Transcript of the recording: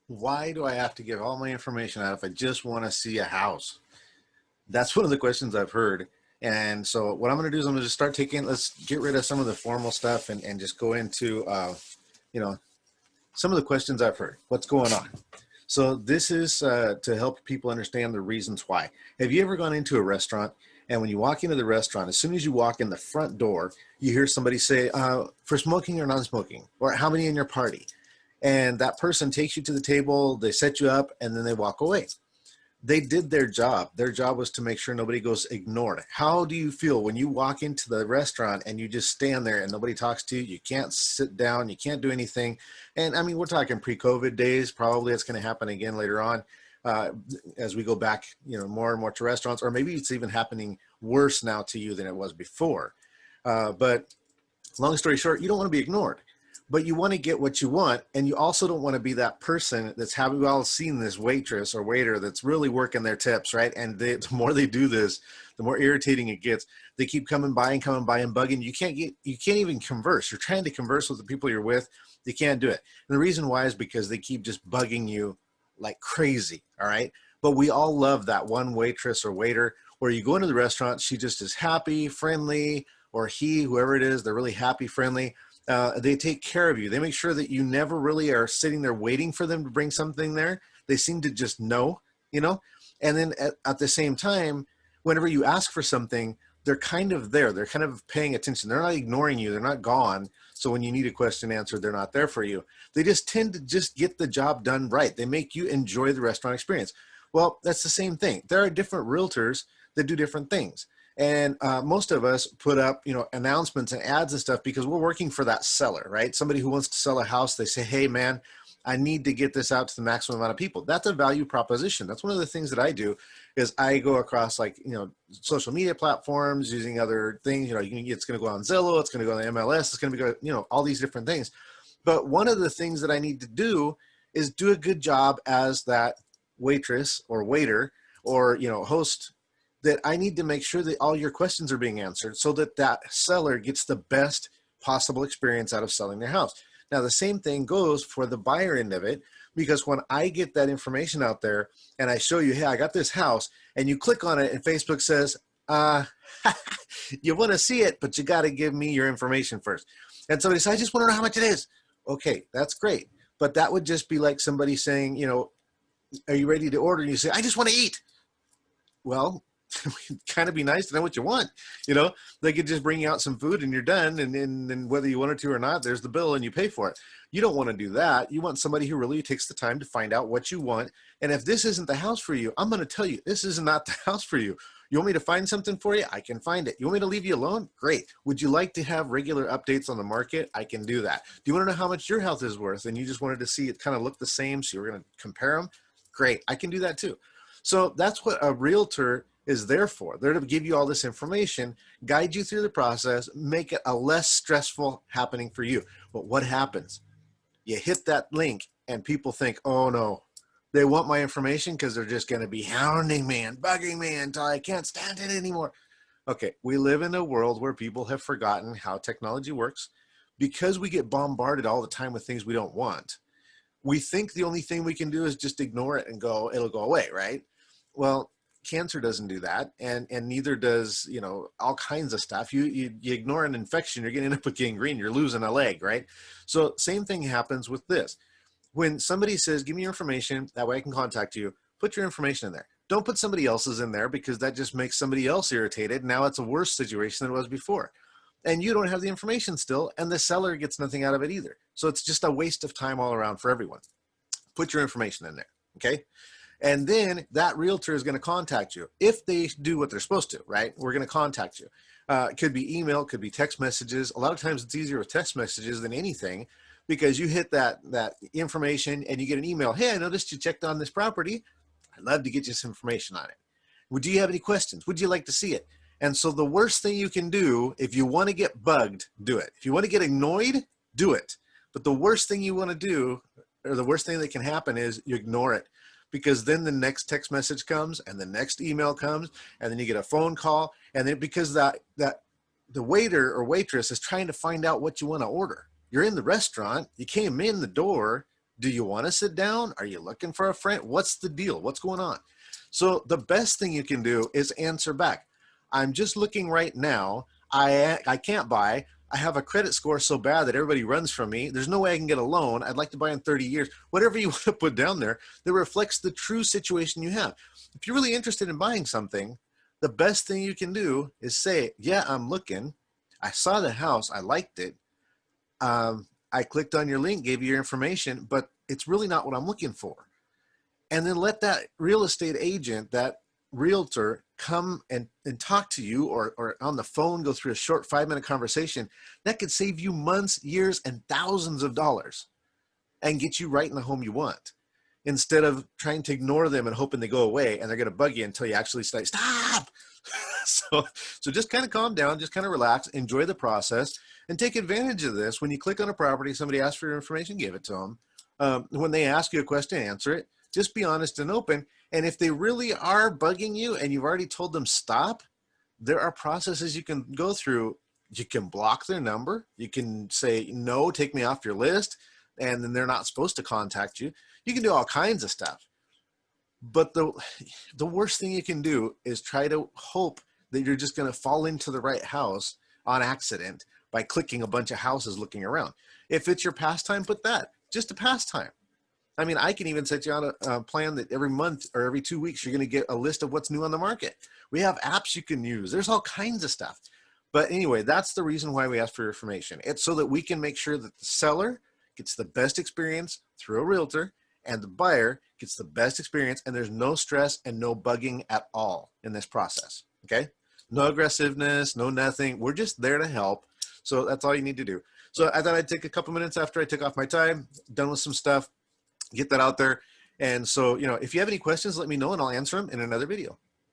Why do I have to give all my information out if I just want to see a house? That's one of the questions I've heard. And so what I'm going to do is I'm going to just start taking, let's get rid of some of the formal stuff and just go into, you know, some of the questions I've heard. What's going on? So this is to help people understand the reasons why. Have you ever gone into a restaurant and when you walk into the restaurant, as soon as you walk in the front door, you hear somebody say, for smoking or non-smoking, or how many in your party? And that person takes you to the table, they set you up, and then they walk away. They did their job. Their job was to make sure nobody goes ignored. How do you feel when you walk into the restaurant and you just stand there and nobody talks to you? You can't sit down, you can't do anything. And I mean, we're talking pre-COVID days. Probably it's going to happen again later on as we go back, more and more to restaurants, or maybe it's even happening worse now to you than it was before. But long story short, you don't want to be ignored, but you want to get what you want. And you also don't want to be that person that's having, we've all seen this waitress or waiter that's really working their tips, right? And the more they do this, the more irritating it gets. They keep coming by and bugging. You can't even converse. You're trying to converse with the people you're with. You can't do it. And the reason why is because they keep just bugging you like crazy. All right. But we all love that one waitress or waiter where you go into the restaurant, she just is happy, friendly, or he, whoever it is, they're really happy, friendly. They take care of you. They make sure that you never really are sitting there waiting for them to bring something there. They seem to just know, and then at the same time, whenever you ask for something, they're kind of there. They're kind of paying attention. They're not ignoring you. They're not gone. So when you need a question answered, they're not there for you. They just tend to just get the job done right. They make you enjoy the restaurant experience. Well, that's the same thing. There are different realtors that do different things. And most of us put up, announcements and ads and stuff because we're working for that seller, right? Somebody who wants to sell a house, they say, hey, man, I need to get this out to the maximum amount of people. That's a value proposition. That's one of the things that I do is I go across social media platforms using other things. It's going to go on Zillow, it's going to go on the MLS, it's going to be, all these different things. But one of the things that I need to do is do a good job as that waitress or waiter or, host, that I need to make sure that all your questions are being answered so that that seller gets the best possible experience out of selling their house. Now, the same thing goes for the buyer end of it, because when I get that information out there and I show you, hey, I got this house, and you click on it and Facebook says, you want to see it, but you got to give me your information first. And somebody says, I just want to know how much it is. Okay, that's great. But that would just be like somebody saying, are you ready to order? And you say, I just want to eat. Well, kind of be nice to know what you want. They could just bring you out some food and you're done. And whether you wanted to or not, there's the bill and you pay for it. You don't want to do that. You want somebody who really takes the time to find out what you want. And if this isn't the house for you, I'm going to tell you, this is not the house for you. You want me to find something for you? I can find it. You want me to leave you alone? Great. Would you like to have regular updates on the market? I can do that. Do you want to know how much your health is worth? And you just wanted to see it kind of look the same, so you're going to compare them? Great. I can do that too. So that's what a realtor is there for. They're to give you all this information, guide you through the process, make it a less stressful happening for you. But what happens? You hit that link and people think, oh no, they want my information because they're just going to be hounding me and bugging me until I can't stand it anymore. Okay, we live in a world where people have forgotten how technology works because we get bombarded all the time with things we don't want. We think the only thing we can do is just ignore it and it'll go away, right? Well, cancer doesn't do that, and neither does all kinds of stuff. You ignore an infection, you're getting up with gangrene, you're losing a leg, right? So same thing happens with this. When somebody says, give me your information, that way I can contact you, put your information in there. Don't put somebody else's in there, because that just makes somebody else irritated. Now it's a worse situation than it was before, and you don't have the information still, and the seller gets nothing out of it either. So it's just a waste of time all around for everyone. Put your information in there, okay? And then that realtor is going to contact you if they do what they're supposed to, right? We're going to contact you. It could be email, could be text messages. A lot of times it's easier with text messages than anything, because you hit that information and you get an email. Hey, I noticed you checked on this property. I'd love to get you some information on it. Would you have any questions? Would you like to see it? And so the worst thing you can do, if you want to get bugged, do it. If you want to get annoyed, do it. But the worst thing you want to do, or the worst thing that can happen, is you ignore it. Because then the next text message comes and the next email comes, and then you get a phone call, and then because that the waiter or waitress is trying to find out what you want to order. You're in the restaurant, you came in the door, Do you want to sit down? Are you looking for a friend? What's the deal? What's going on? So the best thing you can do is answer back. I'm just looking right now. I can't buy. I have a credit score so bad that everybody runs from me. There's no way I can get a loan. I'd like to buy in 30 years. Whatever you want to put down there that reflects the true situation you have. If you're really interested in buying something, the best thing you can do is say, yeah, I'm looking. I saw the house. I liked it. I clicked on your link, gave you your information, but it's really not what I'm looking for. And then let that real estate agent, that realtor, come and talk to you, or on the phone, go through a short 5-minute conversation. That could save you months, years, and thousands of dollars and get you right in the home you want, instead of trying to ignore them and hoping they go away and they're going to bug you until you actually say, stop. So just kind of calm down, just kind of relax, enjoy the process, and take advantage of this. When you click on a property, somebody asks for your information, give it to them. When they ask you a question, answer it. Just be honest and open. And if they really are bugging you and you've already told them stop, there are processes you can go through. You can block their number. You can say, no, take me off your list. And then they're not supposed to contact you. You can do all kinds of stuff. But the worst thing you can do is try to hope that you're just going to fall into the right house on accident by clicking a bunch of houses looking around. If it's your pastime, put that. Just a pastime. I mean, I can even set you on a plan that every month or every 2 weeks, you're going to get a list of what's new on the market. We have apps you can use. There's all kinds of stuff. But anyway, that's the reason why we ask for information. It's so that we can make sure that the seller gets the best experience through a realtor and the buyer gets the best experience, and there's no stress and no bugging at all in this process, okay? No aggressiveness, no nothing. We're just there to help. So that's all you need to do. So I thought I'd take a couple minutes after I took off my time, done with some stuff, get that out there. And so, if you have any questions, let me know and I'll answer them in another video.